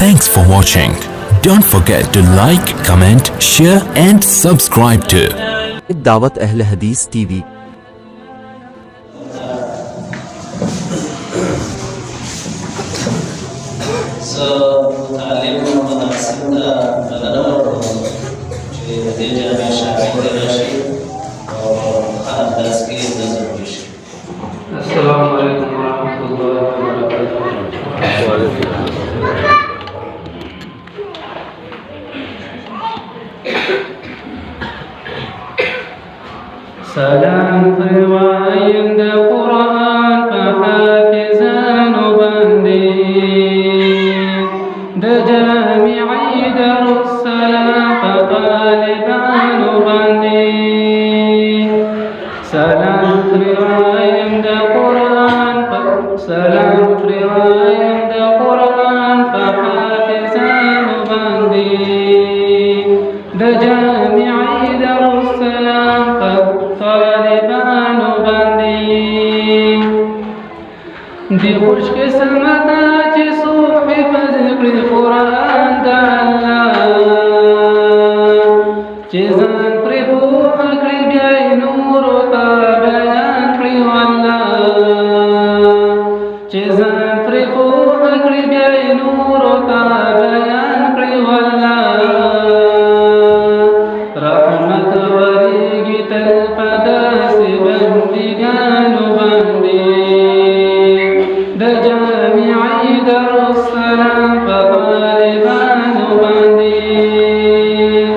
Thanks for watching. Don't forget to like, comment, share and subscribe to دعوة أهل حديث TV. So, تعليم مناسبة بلدنا في نتيجة من شعبية الرشيد وخلق تسكين تزوج. السلام عليكم ورحمة الله وبركاته. سلام فروايم دا قرآن فحافظان وبندين دا جامعي دار السلام فطالبان وبندين سلام فروايم دا قرآن سلام فروايم دا قرآن فحافظان وبندين دا جامعي دار السلام طالبان وبندين دي خوش قسمتا چه صبح فذكر قرآن دا الله چه زان پر پوح کری بیائی نور و تا بیان کری والله چه زان پر پوح کری بیائی نور و تا بیان کری والله رحمت وریگی تلفدا سی بندگان و بندین دا جامعی در السلام فطالبان و بندین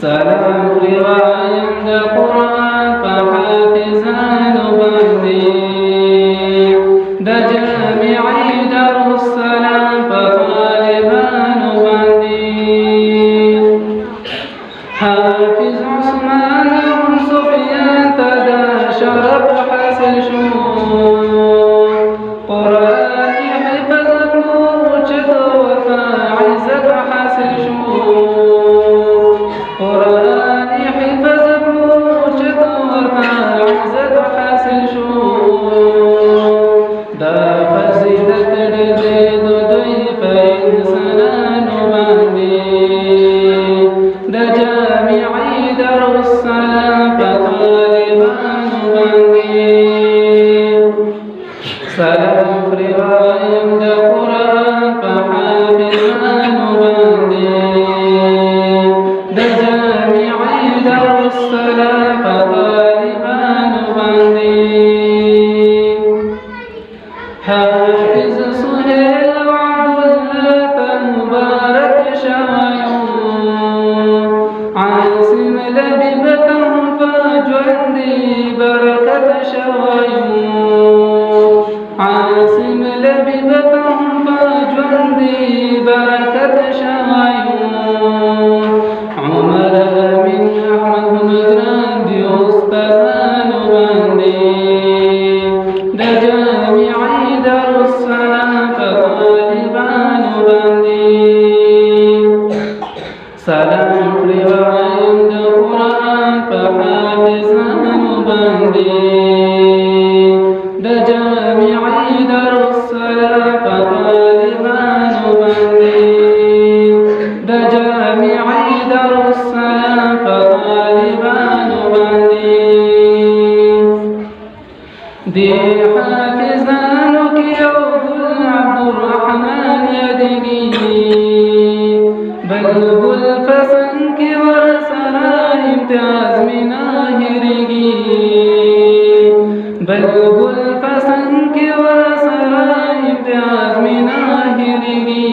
سلام روایم دا قرآن فحافظان و بندین دا جامعی در السلام فطالبان و بندین حافظ عثمان بن سفيان تدا شرف حاصل شمول قرآن حفظ بلوچ وفا عزت حاصل شمول قرآن حفظ بلوچ وفا عزت حاصل شمول دا فزيدت دد دوی فإنسانان وبندين دا جامعي دار السلام فطالبان وبندين سلام روايم دا قرآن فحافظان وبندين دا جامعي دار السلام فطالبان وبندين حافظ سهيل وعبد الله مبارك شايون عاصم لبيبتهم فاجوندي بركة شوايون عاصم لبيبتهم فاجوندي بركة شوايون عمر من أحمد مدراندي أستاذان وبندين دا جامعي دار السلام فطالبان وبندين سلام روايم دا قرآن فحافظان وبندين دا جامعي دار السلام فطالبان وبندين دا جامعي دار السلام فطالبان وبندين دي حافظانك يوم عبد الرحمن يدقي بلغ الفسنك ورسنا امتاز من آهرقي بلغ الفسنك ورسنا امتاز من آهرقي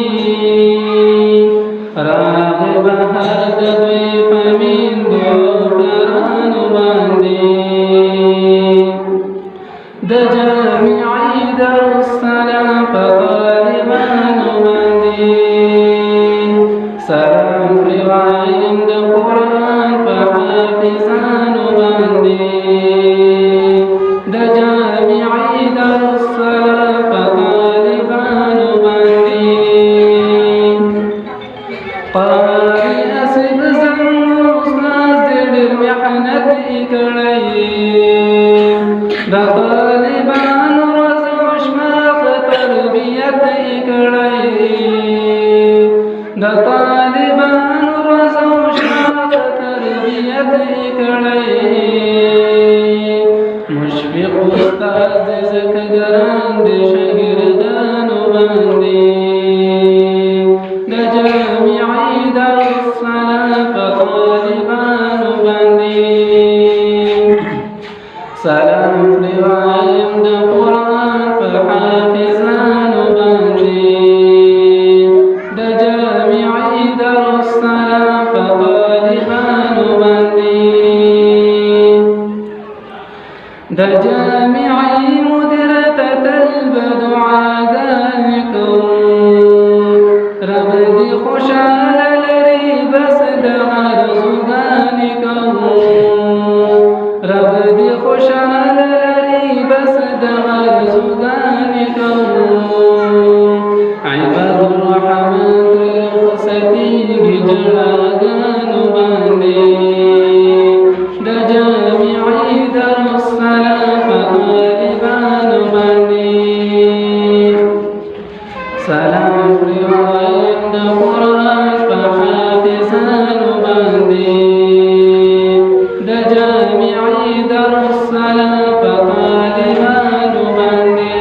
راغب هذا ضيف من دوران وبندين دا جامعي دار السلام فطالبان وبندين سلام روايم دا قرآن فحافظان وبندين دا جامعي دار السلام فطالبان وبندين قارئ أسف زنوس نازل المحنة إكريم دا طالبان رزوش ما تربية إكريم سلام روایت قرآن فحافظان بندی د جامعی درالسلام فطالبان بندی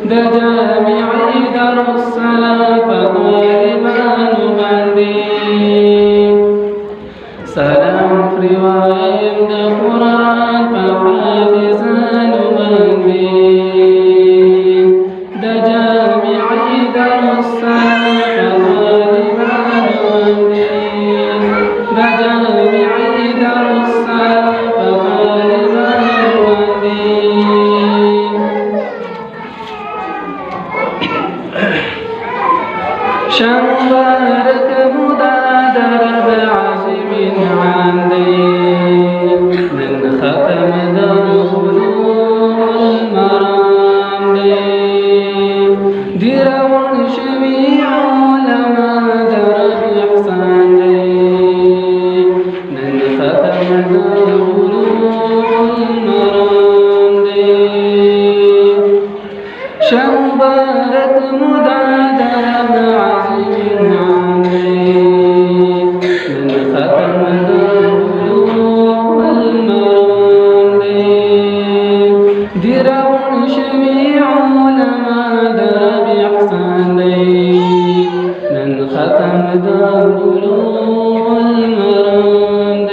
د جامعی درالسلام فطالبان بندی سلام روایت قرآن فحافظان بندی د جامعی درالسلام فطالبان بندی د جامعی درالسلام فطالبان بندی شمبارك مدادر بعزم عندي من ختم ذنوب المرام درون شميع لما درب إحسان من ختم ذنوب المرام شمبارك مدادر بعزم عندي من ختم ذنوب المرام درون شميع لما درب إحسان من ختم ذنوب المرام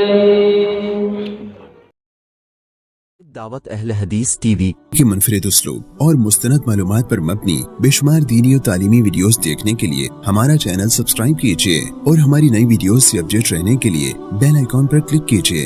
दावत अहल हदीस टीवी की मुनफरिद उसलूब और मुस्तनद मालूमात पर मबनी बेशुमार दीनी और तालीमी वीडियोस देखने के लिए हमारा चैनल सब्सक्राइब कीजिए और हमारी नई वीडियोस से अपडेट रहने के लिए बेल आइकॉन पर क्लिक कीजिए।